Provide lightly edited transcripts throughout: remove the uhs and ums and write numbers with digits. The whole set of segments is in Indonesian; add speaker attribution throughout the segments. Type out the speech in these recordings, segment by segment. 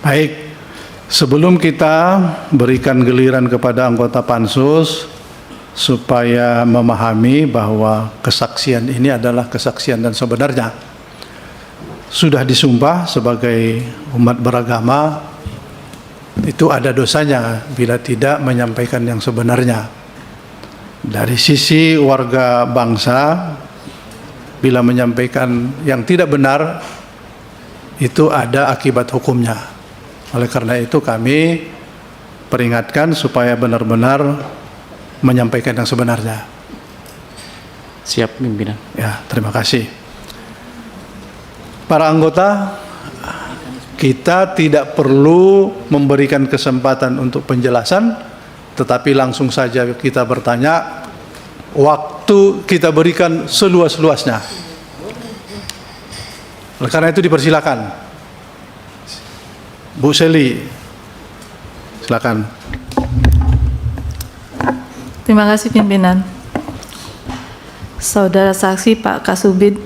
Speaker 1: Baik, sebelum kita berikan giliran kepada anggota Pansus supaya memahami bahwa kesaksian ini adalah kesaksian dan sebenarnya, sudah disumpah sebagai umat beragama, itu ada dosanya bila tidak menyampaikan yang sebenarnya. Dari sisi warga bangsa, bila menyampaikan yang tidak benar, itu ada akibat hukumnya. Oleh karena itu kami peringatkan supaya benar-benar menyampaikan yang sebenarnya.
Speaker 2: Siap, pimpinan.
Speaker 1: Ya, terima kasih. Para anggota, kita tidak perlu memberikan kesempatan untuk penjelasan, tetapi langsung saja kita bertanya, waktu kita berikan seluas-luasnya. Oleh karena itu dipersilakan. Bu Seli, silakan.
Speaker 3: Terima kasih pimpinan. Saudara saksi Pak Kasubid,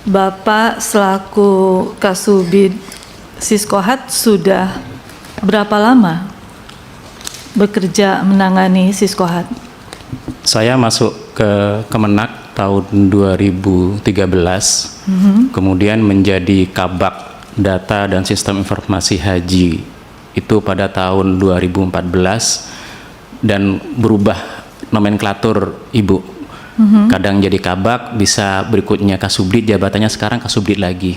Speaker 3: Bapak selaku Kasubid Siskohat sudah berapa lama bekerja menangani Siskohat?
Speaker 2: Saya masuk ke Kemenak tahun 2013, kemudian menjadi Kabak Data dan Sistem Informasi Haji itu pada tahun 2014, dan berubah nomenklatur Ibu. Kadang jadi Kabak, bisa berikutnya Kasubdit, jabatannya sekarang Kasubdit lagi.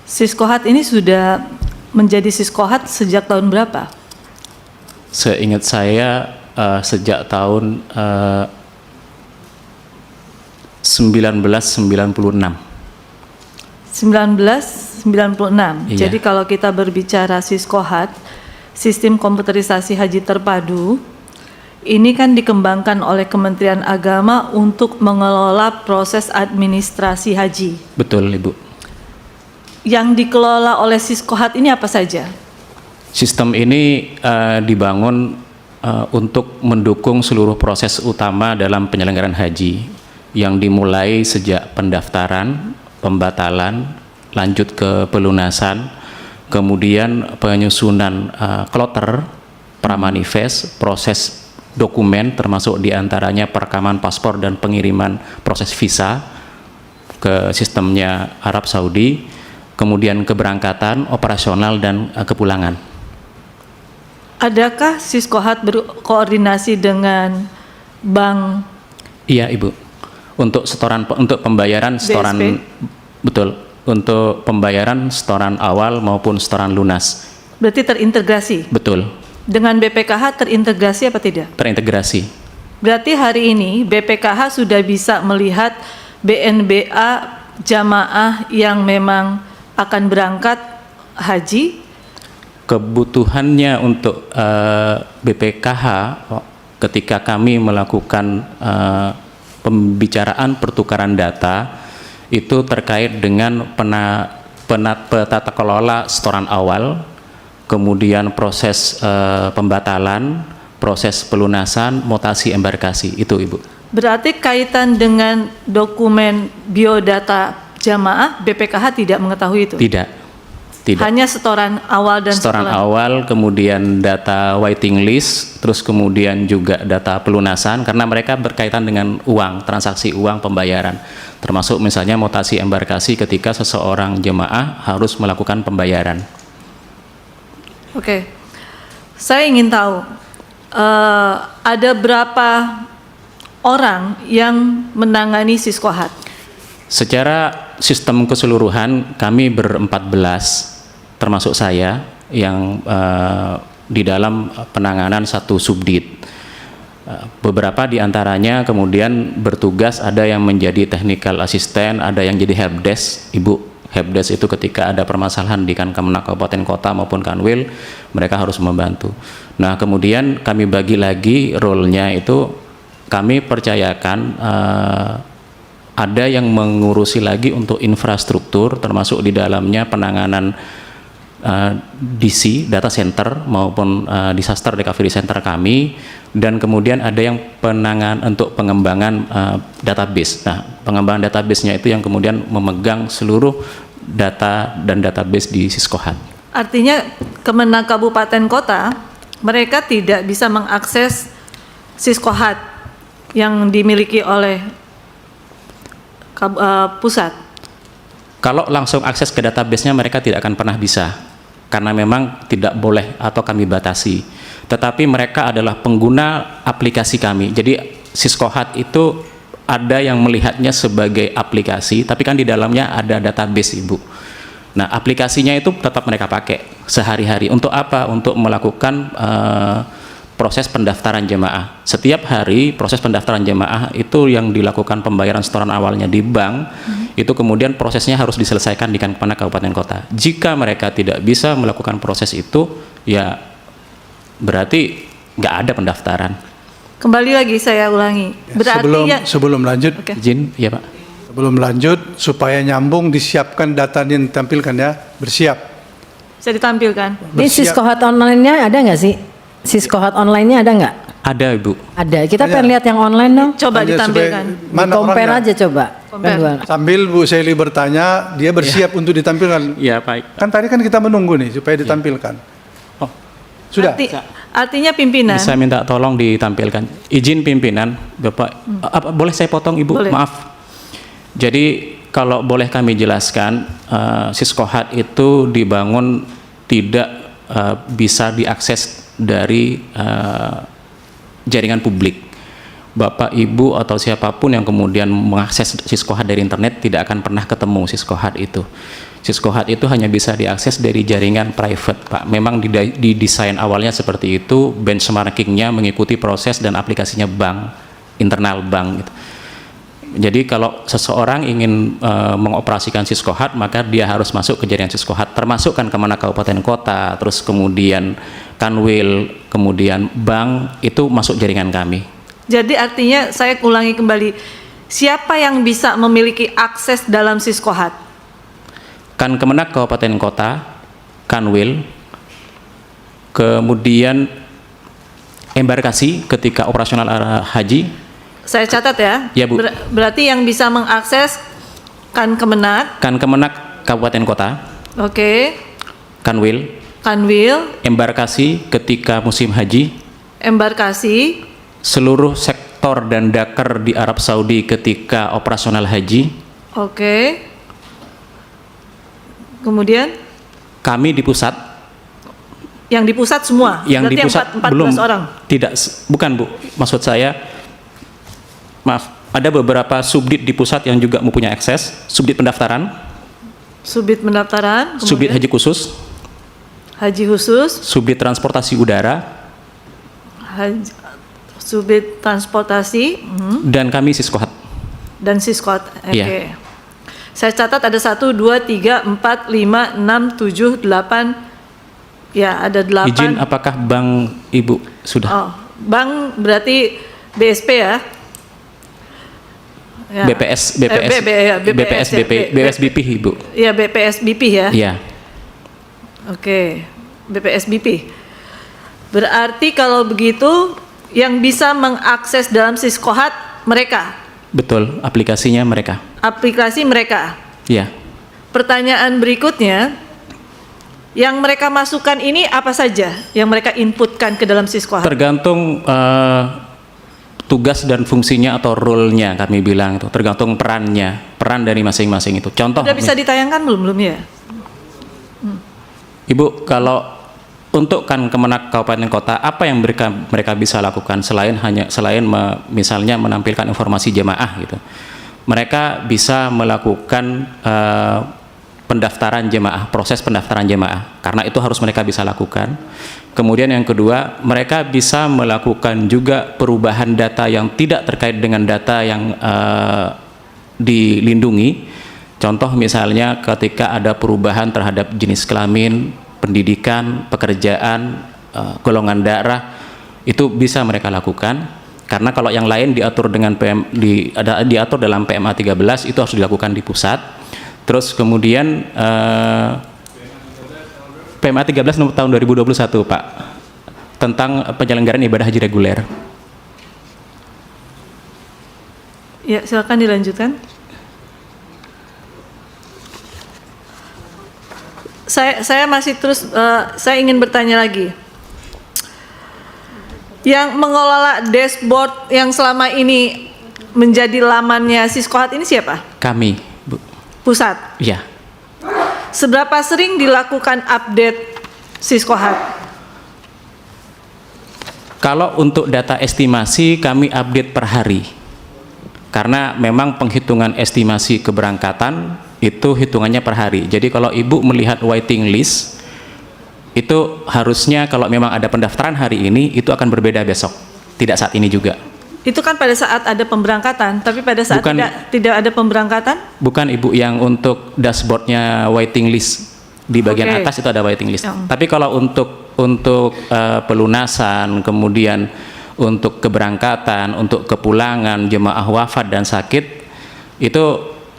Speaker 3: Siskohat ini sudah menjadi Siskohat sejak tahun berapa?
Speaker 2: Seingat saya sejak tahun 1996.
Speaker 3: 1996.
Speaker 2: Iya.
Speaker 3: Jadi kalau kita berbicara Siskohat, sistem komputerisasi haji terpadu, ini kan dikembangkan oleh Kementerian Agama untuk mengelola proses administrasi haji.
Speaker 2: Betul, Ibu.
Speaker 3: Yang dikelola oleh Siskohat ini apa saja?
Speaker 2: Sistem ini dibangun untuk mendukung seluruh proses utama dalam penyelenggaraan haji, yang dimulai sejak pendaftaran, pembatalan, lanjut ke pelunasan, kemudian penyusunan kloter, pramanifest, proses dokumen termasuk diantaranya perekaman paspor dan pengiriman proses visa ke sistemnya Arab Saudi, kemudian keberangkatan, operasional, dan kepulangan.
Speaker 3: Adakah Siskohat berkoordinasi dengan bank?
Speaker 2: Iya, Ibu. Untuk setoran, untuk pembayaran setoran,
Speaker 3: BSP?
Speaker 2: betul, untuk pembayaran setoran awal maupun setoran lunas.
Speaker 3: Berarti terintegrasi?
Speaker 2: Betul.
Speaker 3: Dengan BPKH terintegrasi apa tidak?
Speaker 2: Terintegrasi.
Speaker 3: Berarti hari ini BPKH sudah bisa melihat BNBA jamaah yang memang akan berangkat haji.
Speaker 2: Kebutuhannya untuk BPKH ketika kami melakukan pembicaraan pertukaran data itu terkait dengan tata kelola setoran awal, kemudian proses pembatalan, proses pelunasan, mutasi embarkasi, itu Ibu.
Speaker 3: Berarti kaitan dengan dokumen biodata jamaah, BPKH tidak mengetahui itu?
Speaker 2: Tidak.
Speaker 3: Hanya setoran awal dan
Speaker 2: setoran
Speaker 3: setelah.
Speaker 2: awal, kemudian data waiting list, terus kemudian juga data pelunasan, karena mereka berkaitan dengan uang, transaksi uang pembayaran, termasuk misalnya mutasi embarkasi ketika seseorang jemaah harus melakukan pembayaran.
Speaker 3: Oke, saya ingin tahu ada berapa orang yang menangani Siskohat?
Speaker 2: Secara sistem keseluruhan kami ber-14, termasuk saya yang di dalam penanganan satu subdit. Beberapa diantaranya kemudian bertugas, ada yang menjadi technical assistant, ada yang jadi helpdesk. Ibu, helpdesk itu ketika ada permasalahan di Kemenak Kabupaten Kota maupun Kanwil, mereka harus membantu. Nah, kemudian kami bagi lagi role-nya itu, kami percayakan ada yang mengurusi lagi untuk infrastruktur, termasuk di dalamnya penanganan DC, data center, maupun disaster recovery center kami, dan kemudian ada yang untuk pengembangan database. Nah, pengembangan database-nya itu yang kemudian memegang seluruh data dan database di Siskohat.
Speaker 3: Artinya Kemenag Kabupaten Kota mereka tidak bisa mengakses Siskohat yang dimiliki oleh pusat.
Speaker 2: Kalau langsung akses ke database-nya mereka tidak akan pernah bisa, karena memang tidak boleh atau kami batasi. Tetapi mereka adalah pengguna aplikasi kami. Jadi Siskohat itu ada yang melihatnya sebagai aplikasi, tapi kan di dalamnya ada database, Ibu. Nah, aplikasinya itu tetap mereka pakai sehari-hari. Untuk apa? Untuk melakukan proses pendaftaran jemaah. Setiap hari proses pendaftaran jemaah itu yang dilakukan pembayaran setoran awalnya di bank, itu kemudian prosesnya harus diselesaikan di Kemenag Kabupaten Kota. Jika mereka tidak bisa melakukan proses itu, ya berarti nggak ada pendaftaran.
Speaker 3: Kembali lagi saya ulangi. Berarti
Speaker 1: sebelum lanjut,
Speaker 3: Oke.
Speaker 2: Izin, ya Pak.
Speaker 1: sebelum lanjut supaya nyambung disiapkan data yang ditampilkan ya, bersiap.
Speaker 3: Bisa ditampilkan.
Speaker 4: Ini Siskohat online-nya ada nggak sih? Siskohat online-nya ada nggak?
Speaker 2: Ada, Ibu.
Speaker 4: Ada. Kita pengen lihat yang online dong.
Speaker 3: Coba
Speaker 1: Hanya
Speaker 3: ditampilkan.
Speaker 1: supaya- Mana
Speaker 4: Compare
Speaker 1: orangnya?
Speaker 4: aja coba.
Speaker 3: Compare.
Speaker 4: Kedua.
Speaker 1: Sambil Bu Seli bertanya, dia bersiap untuk ditampilkan.
Speaker 2: Ya, baik.
Speaker 1: Kan tadi kan kita menunggu nih supaya ditampilkan.
Speaker 2: Oh,
Speaker 1: Sudah.
Speaker 3: Artinya pimpinan.
Speaker 2: bisa minta tolong ditampilkan. Izin pimpinan, Bapak. Boleh saya potong, Ibu?
Speaker 3: Boleh.
Speaker 2: Maaf. Jadi kalau boleh kami jelaskan, Siskohat itu dibangun tidak bisa diakses dari jaringan publik. Bapak, Ibu, atau siapapun yang kemudian mengakses Siskohat dari internet tidak akan pernah ketemu Siskohat itu. Siskohat itu hanya bisa diakses dari jaringan private, Pak. Memang didesain awalnya seperti itu, benchmarkingnya mengikuti proses dan aplikasinya bank, internal bank gitu. Jadi kalau seseorang ingin mengoperasikan Siskohat, maka dia harus masuk ke jaringan Siskohat, termasuk kan Kemenag Kabupaten Kota, terus kemudian Kanwil, kemudian bank, itu masuk jaringan kami.
Speaker 3: Jadi artinya saya ulangi kembali. Siapa yang bisa memiliki akses dalam Siskohat?
Speaker 2: Kan Kemenag Kabupaten Kota, Kanwil, kemudian embarkasi ketika operasional haji.
Speaker 3: Saya catat ya.
Speaker 2: Ya, Bu.
Speaker 3: Berarti yang bisa mengakses kan Kemenag,
Speaker 2: Kan Kemenag Kabupaten Kota,
Speaker 3: oke,
Speaker 2: Kanwil,
Speaker 3: Kanwil,
Speaker 2: embarkasi ketika musim haji,
Speaker 3: embarkasi,
Speaker 2: seluruh sektor dan daker di Arab Saudi ketika operasional haji.
Speaker 3: oke. Kemudian
Speaker 2: Kami di pusat,
Speaker 3: yang di pusat semua.
Speaker 2: yang di
Speaker 3: Berarti
Speaker 2: pusat
Speaker 3: 14
Speaker 2: belum,
Speaker 3: orang.
Speaker 2: tidak, bukan Bu, maksud saya, maaf, ada beberapa subdit di pusat yang juga mempunyai akses, subdit pendaftaran,
Speaker 3: Subdit pendaftaran,
Speaker 2: subdit
Speaker 3: kemudian
Speaker 2: haji khusus,
Speaker 3: haji khusus,
Speaker 2: subdit transportasi udara,
Speaker 3: subdit transportasi,
Speaker 2: dan kami Siskohat.
Speaker 3: dan Siskohat. Oke.
Speaker 2: Iya.
Speaker 3: Saya catat ada 1, 2, 3, 4, 5, 6, 7, 8. Ya, ada 8.
Speaker 2: Izin, apakah Bank Ibu sudah?
Speaker 3: Oh, bank berarti BSP ya? Ya.
Speaker 2: BPS, BPSBP Ibu.
Speaker 3: Ya, BPSBP ya?
Speaker 2: Iya.
Speaker 3: Oke, BPSBP. Berarti kalau begitu yang bisa mengakses dalam Siskohat mereka,
Speaker 2: Betul, aplikasinya mereka.
Speaker 3: aplikasi mereka.
Speaker 2: Iya.
Speaker 3: Pertanyaan berikutnya, yang mereka masukkan ini apa saja yang mereka inputkan ke dalam Siskohat?
Speaker 2: Tergantung tugas dan fungsinya atau role-nya, kami bilang itu, tergantung perannya, peran dari masing-masing itu. Contoh,
Speaker 3: Sudah bisa ditayangkan belum ya?
Speaker 2: Ibu, kalau untuk kan Kemenag Kabupaten Kota, apa yang mereka bisa lakukan selain misalnya menampilkan informasi jemaah gitu. Mereka bisa melakukan pendaftaran jemaah, proses pendaftaran jemaah, karena itu harus mereka bisa lakukan. Kemudian yang kedua, mereka bisa melakukan juga perubahan data yang tidak terkait dengan data yang dilindungi. Contoh misalnya ketika ada perubahan terhadap jenis kelamin, pendidikan, pekerjaan, golongan darah, itu bisa mereka lakukan. Karena kalau yang lain diatur dengan diatur dalam PMA 13, itu harus dilakukan di pusat. Terus kemudian PMA 13 nomor tahun 2021, Pak, tentang penyelenggaraan ibadah haji reguler.
Speaker 3: Ya, silakan dilanjutkan. saya masih terus saya ingin bertanya lagi. Yang mengelola dashboard yang selama ini menjadi lamannya Siskohat ini siapa?
Speaker 2: Kami, Bu.
Speaker 3: Pusat.
Speaker 2: Iya.
Speaker 3: Seberapa sering dilakukan update Siskohat?
Speaker 2: Kalau untuk data estimasi kami update per hari. Karena memang penghitungan estimasi keberangkatan itu hitungannya per hari. Jadi kalau Ibu melihat waiting list, itu harusnya kalau memang ada pendaftaran hari ini, itu akan berbeda besok. Tidak saat ini juga.
Speaker 3: Itu kan pada saat ada pemberangkatan, tapi pada saat tidak ada pemberangkatan?
Speaker 2: Bukan Ibu, yang untuk dashboardnya waiting list. Di bagian atas itu ada waiting list. Tapi kalau untuk pelunasan, kemudian untuk keberangkatan, untuk kepulangan, jemaah wafat dan sakit, itu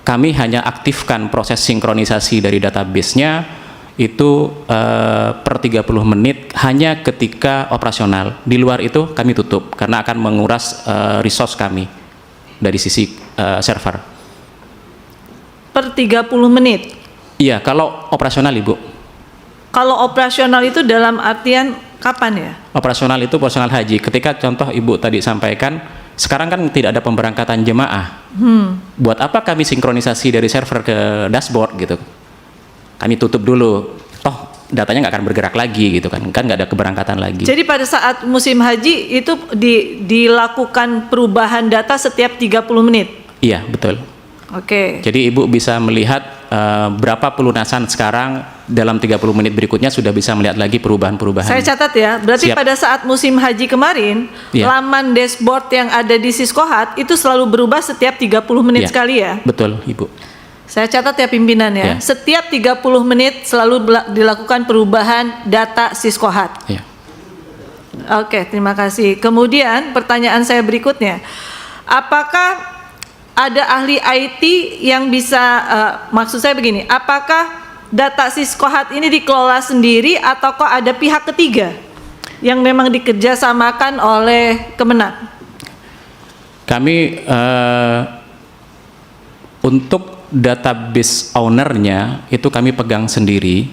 Speaker 2: kami hanya aktifkan proses sinkronisasi dari database-nya itu per 30 menit hanya ketika operasional. Di luar itu kami tutup karena akan menguras resource kami dari sisi server.
Speaker 3: Per 30 menit?
Speaker 2: Iya, kalau operasional Ibu.
Speaker 3: Kalau operasional itu dalam artian kapan ya?
Speaker 2: Operasional itu operasional haji. Ketika contoh Ibu tadi sampaikan, sekarang kan tidak ada pemberangkatan jemaah. Buat apa kami sinkronisasi dari server ke dashboard gitu? Kami tutup dulu. Toh datanya nggak akan bergerak lagi gitu kan nggak ada keberangkatan lagi.
Speaker 3: Jadi pada saat musim haji itu dilakukan perubahan data setiap 30 menit?
Speaker 2: Iya, betul.
Speaker 3: Oke.
Speaker 2: Jadi Ibu bisa melihat berapa pelunasan sekarang, dalam 30 menit berikutnya sudah bisa melihat lagi perubahan-perubahan.
Speaker 3: Saya catat ya, berarti
Speaker 2: Siap.
Speaker 3: pada saat musim haji kemarin,
Speaker 2: Iya.
Speaker 3: laman dashboard yang ada di Siskohat itu selalu berubah setiap 30 menit
Speaker 2: Iya,
Speaker 3: sekali ya?
Speaker 2: betul Ibu.
Speaker 3: Saya catat ya pimpinan ya,
Speaker 2: Iya.
Speaker 3: setiap 30 menit selalu dilakukan perubahan data Siskohat.
Speaker 2: Iya.
Speaker 3: Oke, terima kasih. Kemudian pertanyaan saya berikutnya, apakah ada ahli IT yang bisa, maksud saya begini, apakah data Siskohat ini dikelola sendiri ataukah ada pihak ketiga yang memang dikerjasamakan oleh Kemenag?
Speaker 2: Kami untuk database ownernya itu kami pegang sendiri.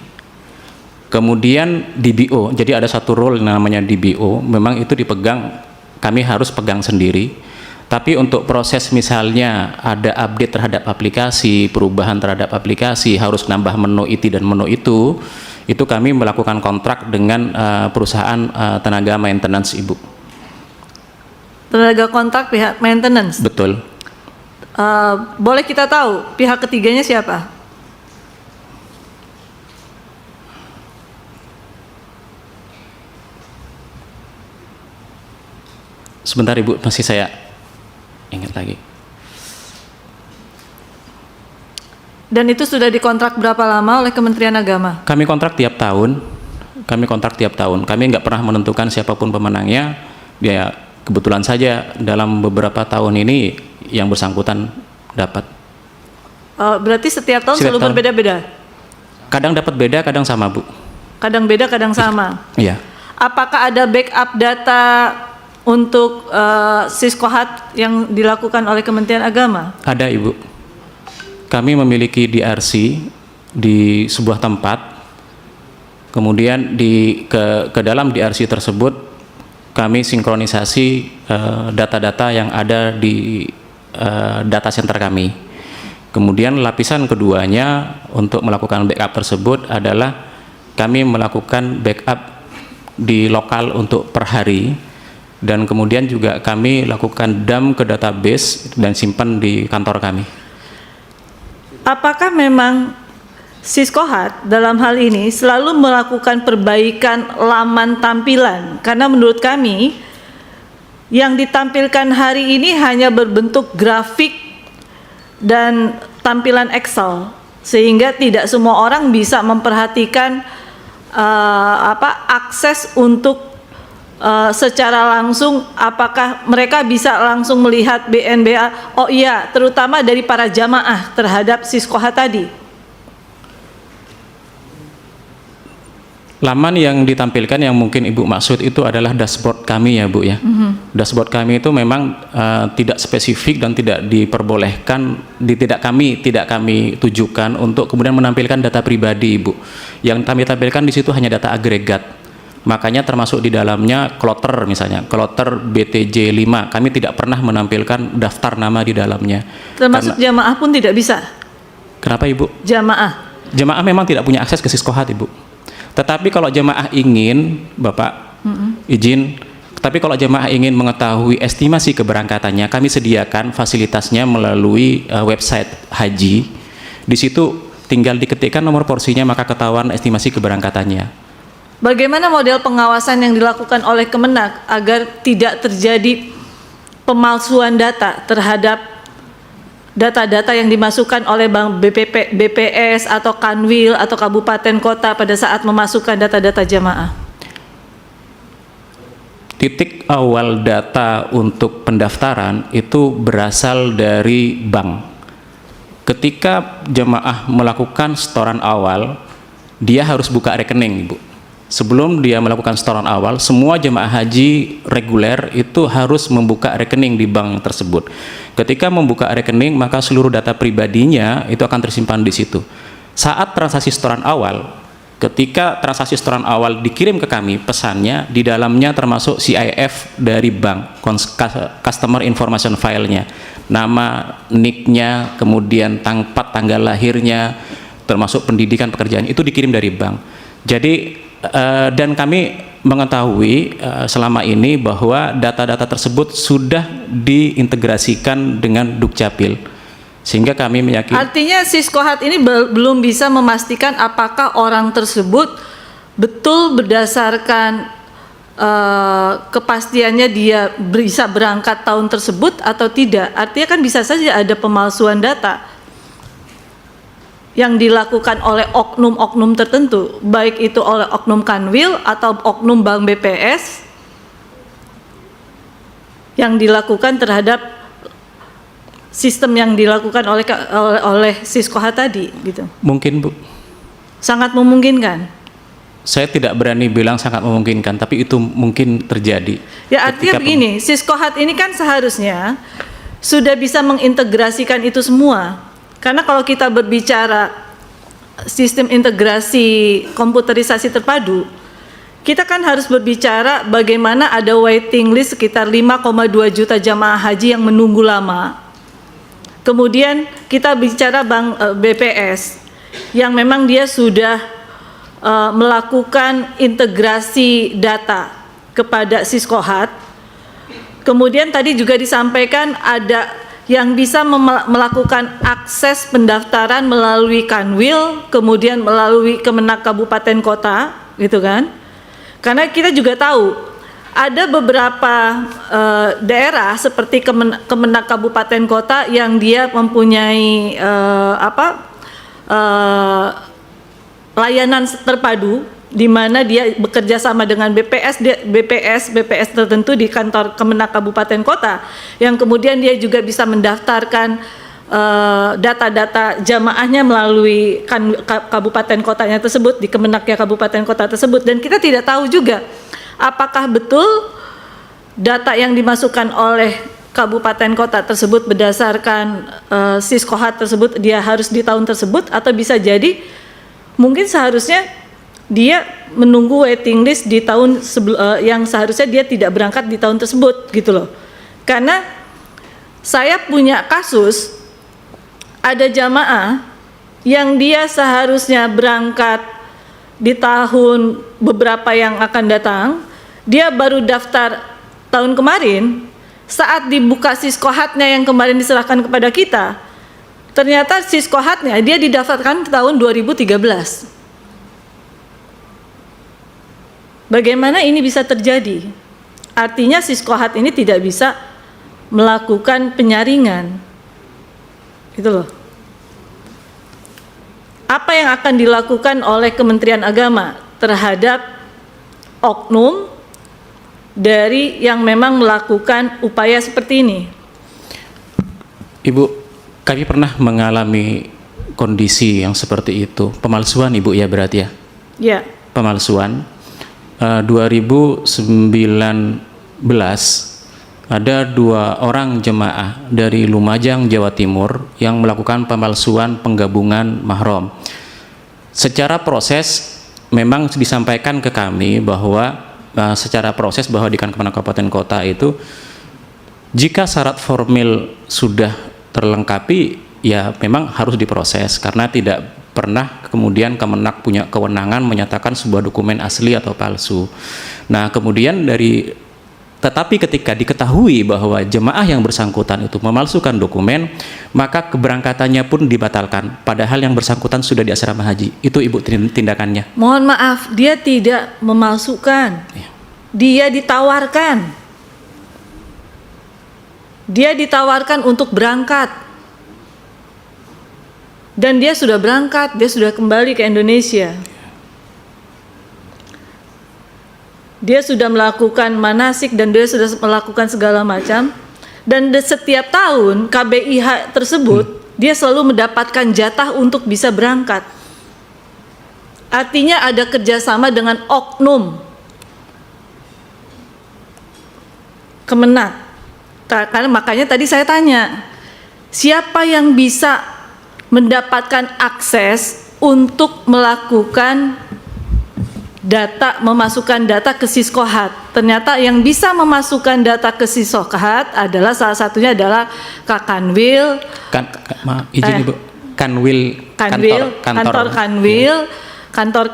Speaker 2: Kemudian DBO, jadi ada satu role namanya DBO, memang itu dipegang, kami harus pegang sendiri. Tapi untuk proses misalnya ada update terhadap aplikasi, perubahan terhadap aplikasi, harus nambah menu itu dan menu itu kami melakukan kontrak dengan perusahaan tenaga maintenance Ibu.
Speaker 3: Tenaga kontrak pihak maintenance?
Speaker 2: Betul.
Speaker 3: Boleh kita tahu pihak ketiganya siapa?
Speaker 2: Sebentar Ibu, masih saya ingat lagi.
Speaker 3: Dan itu sudah dikontrak berapa lama oleh Kementerian Agama?
Speaker 2: Kami kontrak tiap tahun. Kami nggak pernah menentukan siapapun pemenangnya. Ya kebetulan saja dalam beberapa tahun ini yang bersangkutan dapat.
Speaker 3: Berarti setiap tahun selalu berbeda-beda?
Speaker 2: Kadang dapat beda, kadang sama Bu.
Speaker 3: Kadang beda, kadang sama?
Speaker 2: Iya.
Speaker 3: Apakah ada backup data untuk Siskohat yang dilakukan oleh Kementerian Agama?
Speaker 2: Ada Ibu. Kami memiliki DRC di sebuah tempat. Kemudian ke dalam DRC tersebut kami sinkronisasi data-data yang ada di data center kami. Kemudian lapisan keduanya untuk melakukan backup tersebut adalah kami melakukan backup di lokal untuk per hari. Dan kemudian juga kami lakukan dump ke database dan simpan di kantor kami.
Speaker 3: Apakah memang Siskohat dalam hal ini selalu melakukan perbaikan laman tampilan? Karena menurut kami yang ditampilkan hari ini hanya berbentuk grafik dan tampilan Excel, sehingga tidak semua orang bisa memperhatikan akses untuk secara langsung, apakah mereka bisa langsung melihat BNBA, oh iya, terutama dari para jamaah terhadap Siskohat tadi.
Speaker 2: Laman yang ditampilkan yang mungkin Ibu maksud itu adalah dashboard kami ya Bu ya. Dashboard kami itu memang tidak spesifik dan tidak diperbolehkan, tidak kami tujukan untuk kemudian menampilkan data pribadi Ibu. Yang kami tampilkan di situ hanya data agregat. Makanya termasuk di dalamnya kloter misalnya, kloter BTJ 5. Kami tidak pernah menampilkan daftar nama di dalamnya.
Speaker 3: Termasuk jamaah pun tidak bisa.
Speaker 2: Kenapa Ibu?
Speaker 3: Jamaah.
Speaker 2: Jemaah memang tidak punya akses ke Siskohat Ibu. Tetapi kalau jemaah ingin, Bapak izin, tapi kalau jemaah ingin mengetahui estimasi keberangkatannya, kami sediakan fasilitasnya melalui website haji. Di situ tinggal diketikkan nomor porsinya maka ketahuan estimasi keberangkatannya.
Speaker 3: Bagaimana model pengawasan yang dilakukan oleh Kemenak agar tidak terjadi pemalsuan data terhadap data-data yang dimasukkan oleh Bank BPS atau Kanwil atau kabupaten kota pada saat memasukkan data-data jamaah?
Speaker 2: Titik awal data untuk pendaftaran itu berasal dari bank. Ketika jemaah melakukan setoran awal, dia harus buka rekening, Ibu. Sebelum dia melakukan setoran awal, semua jemaah haji reguler itu harus membuka rekening di bank tersebut. Ketika membuka rekening, maka seluruh data pribadinya itu akan tersimpan di situ. Saat transaksi setoran awal, ketika transaksi setoran awal dikirim ke kami, pesannya di dalamnya termasuk CIF dari bank, Customer Information File-nya, nama, NIK-nya, kemudian tanggal lahirnya, termasuk pendidikan pekerjaan, itu dikirim dari bank. Jadi dan kami mengetahui selama ini bahwa data-data tersebut sudah diintegrasikan dengan Dukcapil, sehingga kami meyakini.
Speaker 3: Artinya Siskohat ini belum bisa memastikan apakah orang tersebut betul berdasarkan kepastiannya dia bisa berangkat tahun tersebut atau tidak. Artinya kan bisa saja ada pemalsuan data yang dilakukan oleh oknum-oknum tertentu, baik itu oleh oknum Kanwil atau oknum Bank BPS yang dilakukan terhadap sistem yang dilakukan oleh Siskohat tadi, gitu.
Speaker 2: Mungkin Bu,
Speaker 3: Sangat memungkinkan.
Speaker 2: saya tidak berani bilang sangat memungkinkan, tapi itu mungkin terjadi.
Speaker 3: Ya artinya begini, Siskohat ini kan seharusnya sudah bisa mengintegrasikan itu semua. Karena kalau kita berbicara sistem integrasi komputerisasi terpadu, kita kan harus berbicara bagaimana ada waiting list sekitar 5,2 juta jamaah haji yang menunggu lama. Kemudian kita bicara Bank BPS yang memang dia sudah melakukan integrasi data kepada Siskohat. Kemudian tadi juga disampaikan ada yang bisa melakukan akses pendaftaran melalui Kanwil, kemudian melalui Kemenak Kabupaten Kota, gitu kan? Karena kita juga tahu ada beberapa daerah seperti Kemenak Kabupaten Kota yang dia mempunyai layanan terpadu, di mana dia bekerja sama dengan BPS tertentu di kantor Kemenak Kabupaten Kota, yang kemudian dia juga bisa mendaftarkan data-data jamaahnya melalui kabupaten kotanya tersebut, di Kemenaknya kabupaten kota tersebut. Dan kita tidak tahu juga apakah betul data yang dimasukkan oleh kabupaten kota tersebut berdasarkan Siskohat tersebut dia harus di tahun tersebut, atau bisa jadi mungkin seharusnya dia menunggu waiting list di tahun yang seharusnya dia tidak berangkat di tahun tersebut, gitu loh. Karena saya punya kasus ada jamaah yang dia seharusnya berangkat di tahun beberapa yang akan datang, dia baru daftar tahun kemarin. Saat dibuka Siskohatnya yang kemarin diserahkan kepada kita, ternyata Siskohatnya dia didaftarkan ke tahun 2013. Bagaimana ini bisa terjadi? Artinya Siskohat ini tidak bisa melakukan penyaringan, gitu loh. Apa yang akan dilakukan oleh Kementerian Agama terhadap oknum dari yang memang melakukan upaya seperti ini?
Speaker 2: Ibu, kami pernah mengalami kondisi yang seperti itu, pemalsuan Ibu ya berarti ya?
Speaker 3: Ya.
Speaker 2: pemalsuan. 2019 ada 2 orang jemaah dari Lumajang, Jawa Timur yang melakukan pemalsuan penggabungan mahram. Secara proses memang disampaikan ke kami bahwa secara proses bahwa di Kementerian Kabupaten Kota itu jika syarat formil sudah terlengkapi ya memang harus diproses, karena tidak pernah kemudian Kemenak punya kewenangan menyatakan sebuah dokumen asli atau palsu. Nah kemudian tetapi ketika diketahui bahwa jemaah yang bersangkutan itu memalsukan dokumen, maka keberangkatannya pun dibatalkan, padahal yang bersangkutan sudah di asrama haji. Itu Ibu tindakannya.
Speaker 3: Mohon maaf, dia tidak memalsukan. Dia ditawarkan. Dia ditawarkan untuk berangkat. Dan dia sudah berangkat, dia sudah kembali ke Indonesia. Dia sudah melakukan manasik dan dia sudah melakukan segala macam. Dan setiap tahun KBIH tersebut dia selalu mendapatkan jatah untuk bisa berangkat. Artinya ada kerjasama dengan oknum Kemenak. Karena makanya tadi saya tanya, siapa yang bisa mendapatkan akses untuk melakukan data, memasukkan data ke Siskohat. Ternyata yang bisa memasukkan data ke Siskohat adalah salah satunya adalah Kak Kanwil.
Speaker 2: Izin Ibu, Kanwil,
Speaker 3: kantor Kanwil, kantor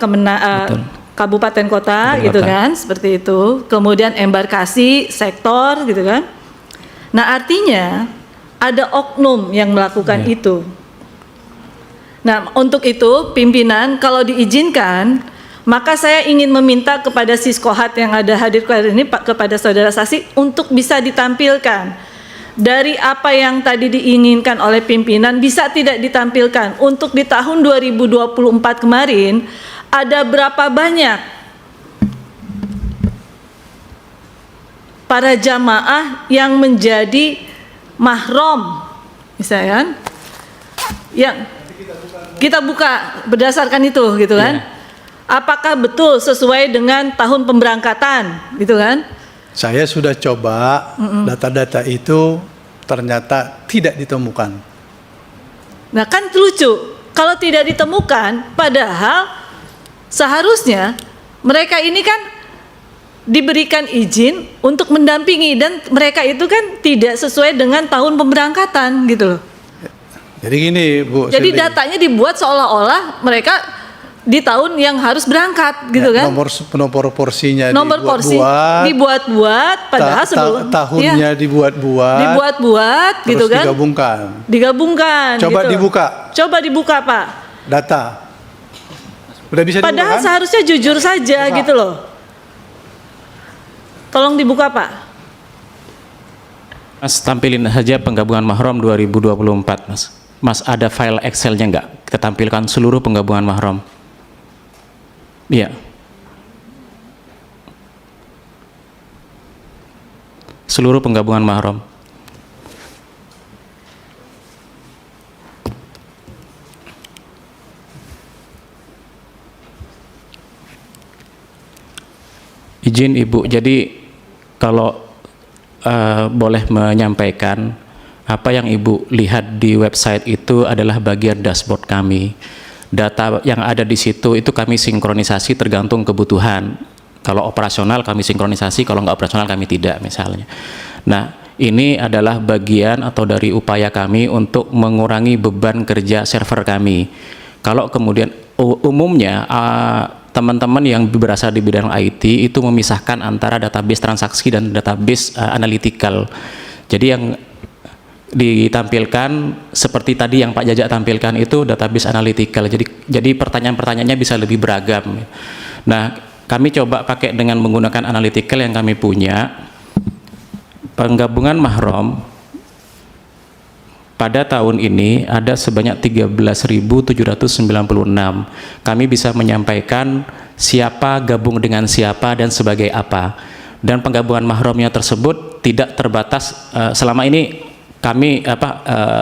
Speaker 3: Kabupaten Kota, gitu kan, seperti itu. Kemudian embarkasi sektor, gitu kan. Nah artinya ada oknum yang melakukan itu. Nah, untuk itu pimpinan kalau diizinkan, maka saya ingin meminta kepada Siskohat yang ada hadir ini, Pak, kepada Saudara Saksi untuk bisa ditampilkan dari apa yang tadi diinginkan oleh pimpinan bisa tidak ditampilkan. Untuk di tahun 2024 kemarin ada berapa banyak para jamaah yang menjadi mahram, misalnya, yang kita buka berdasarkan itu, gitu kan? Apakah betul sesuai dengan tahun pemberangkatan, gitu kan?
Speaker 1: Saya sudah coba data-data itu ternyata tidak ditemukan.
Speaker 3: Nah kan lucu, kalau tidak ditemukan, padahal seharusnya mereka ini kan diberikan izin untuk mendampingi dan mereka itu kan tidak sesuai dengan tahun pemberangkatan, gitu loh.
Speaker 1: Jadi gini Bu.
Speaker 3: Jadi datanya dibuat seolah-olah mereka di tahun yang harus berangkat, gitu kan?
Speaker 1: Nomor porsinya
Speaker 3: nomor porsi dibuat-buat, padahal sebelum
Speaker 1: tahunnya dibuat-buat,
Speaker 3: gitu kan? Digabungkan.
Speaker 1: Coba
Speaker 3: gitu.
Speaker 1: Coba
Speaker 3: dibuka Pak.
Speaker 1: Data. Udah bisa dibuka,
Speaker 3: padahal
Speaker 1: kan?
Speaker 3: seharusnya jujur saja, gitu loh. Tolong dibuka Pak.
Speaker 2: Mas tampilin saja penggabungan mahram 2024 Mas. Mas ada file Excel-nya nggak? Kita tampilkan seluruh penggabungan mahram. Iya. Seluruh penggabungan mahram. Izin Ibu, jadi kalau boleh menyampaikan, apa yang Ibu lihat di website itu adalah bagian dashboard kami. Data yang ada di situ itu kami sinkronisasi tergantung kebutuhan. Kalau operasional kami sinkronisasi, kalau nggak operasional kami tidak, misalnya. Nah, ini adalah bagian atau dari upaya kami untuk mengurangi beban kerja server kami. Kalau kemudian umumnya teman-teman yang berasal di bidang IT itu memisahkan antara database transaksi dan database analytical. Jadi yang ditampilkan seperti tadi yang Pak Jajak tampilkan itu database analytical. Jadi pertanyaan-pertanyaannya bisa lebih beragam. Nah, kami coba pakai dengan menggunakan analytical yang kami punya. Penggabungan mahram pada tahun ini ada sebanyak 13.796. Kami bisa menyampaikan siapa gabung dengan siapa dan sebagai apa. Dan penggabungan mahramnya tersebut tidak terbatas. Selama ini kami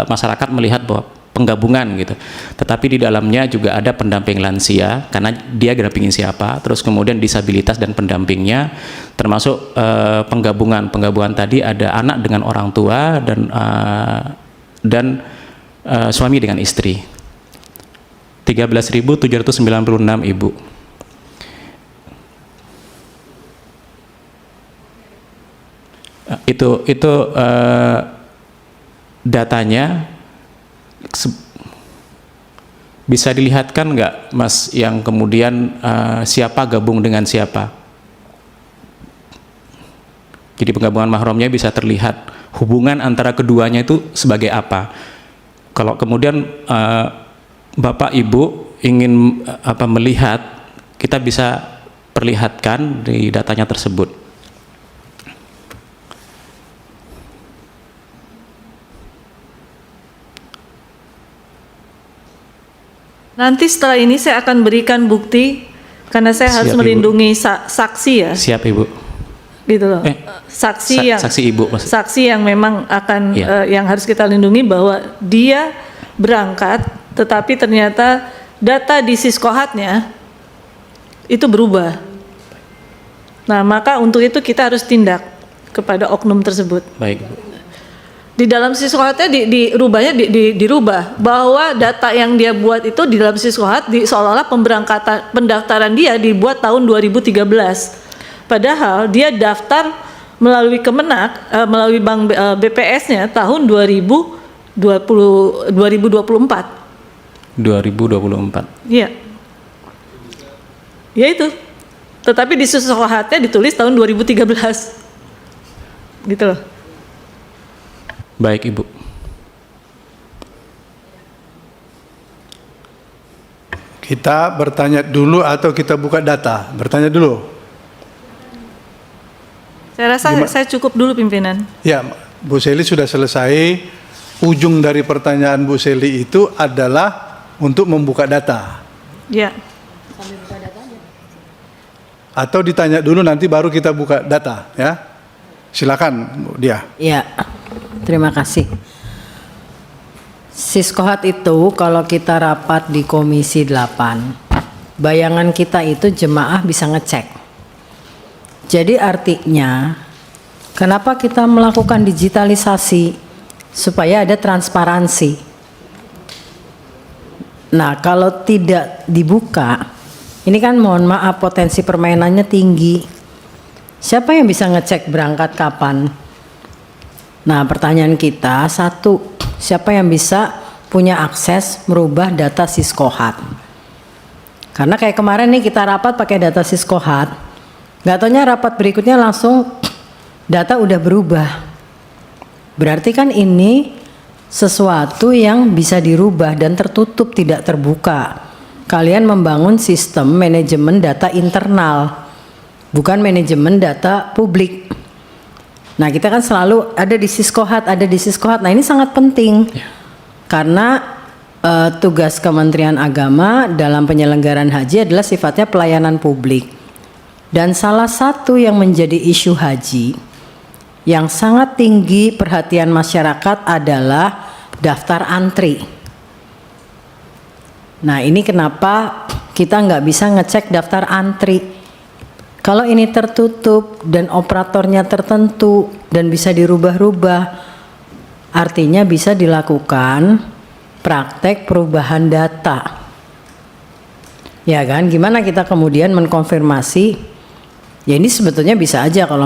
Speaker 2: masyarakat melihat bahwa penggabungan gitu. Tetapi di dalamnya juga ada pendamping lansia karena dia dampingin siapa, terus kemudian disabilitas dan pendampingnya, termasuk penggabungan tadi ada anak dengan orang tua dan suami dengan istri. 13.796 Ibu. Itu datanya bisa dilihatkan nggak, Mas, yang kemudian siapa gabung dengan siapa? Jadi penggabungan mahrumnya bisa terlihat hubungan antara keduanya itu sebagai apa. Kalau kemudian Bapak Ibu ingin melihat, kita bisa perlihatkan di datanya tersebut.
Speaker 3: Nanti setelah ini saya akan berikan bukti karena saya harus
Speaker 2: Siap, Ibu.
Speaker 3: melindungi saksi ya.
Speaker 2: Siap, Ibu.
Speaker 3: Gitu loh. Saksi
Speaker 2: Ibu maksud.
Speaker 3: saksi yang memang akan
Speaker 2: Iya.
Speaker 3: yang harus kita lindungi bahwa dia berangkat tetapi ternyata data di Siskohatnya itu berubah. Nah, maka untuk itu kita harus tindak kepada oknum tersebut.
Speaker 2: Baik, Bu.
Speaker 3: Di dalam Siskohatnya dirubah bahwa data yang dia buat itu di dalam Siskohat seolah-olah pendaftaran dia dibuat tahun 2013. Padahal dia daftar melalui Kemenak, melalui bank BPS-nya tahun 2024.
Speaker 2: 2024.
Speaker 3: Iya. Ya itu. Tetapi di Siskohatnya ditulis tahun 2013. Gitu loh.
Speaker 2: Baik, Ibu.
Speaker 1: Kita bertanya dulu atau kita buka data? Bertanya dulu.
Speaker 3: Saya rasa saya cukup dulu pimpinan.
Speaker 1: Ya, Bu Seli sudah selesai. Ujung dari pertanyaan Bu Seli itu adalah untuk membuka data.
Speaker 3: Ya.
Speaker 1: Atau ditanya dulu nanti baru kita buka data, ya. Silakan, Bu Dia.
Speaker 4: Ya, terima kasih. Siskohat itu kalau kita rapat di Komisi 8, bayangan kita itu jemaah bisa ngecek. Jadi artinya, kenapa kita melakukan digitalisasi? Supaya ada transparansi. Nah, kalau tidak dibuka, ini kan mohon maaf potensi permainannya tinggi. Siapa yang bisa ngecek berangkat kapan? Nah, pertanyaan kita, satu, siapa yang bisa punya akses merubah data Siskohat? Karena kayak kemarin nih kita rapat pakai data Siskohat, nggak taunya rapat berikutnya langsung data udah berubah. Berarti kan ini sesuatu yang bisa dirubah dan tertutup, tidak terbuka. Kalian membangun sistem manajemen data internal, bukan manajemen data publik. Nah, kita kan selalu ada di Siskohat, ada di Siskohat. Nah, ini sangat penting karena tugas Kementerian Agama dalam penyelenggaraan haji adalah sifatnya pelayanan publik. Dan salah satu yang menjadi isu haji yang sangat tinggi perhatian masyarakat adalah daftar antri. Nah, ini kenapa kita nggak bisa ngecek daftar antri. Kalau ini tertutup dan operatornya tertentu dan bisa dirubah-rubah, artinya bisa dilakukan praktek perubahan data. Ya kan, gimana kita kemudian mengkonfirmasi? Ya ini sebetulnya bisa aja kalau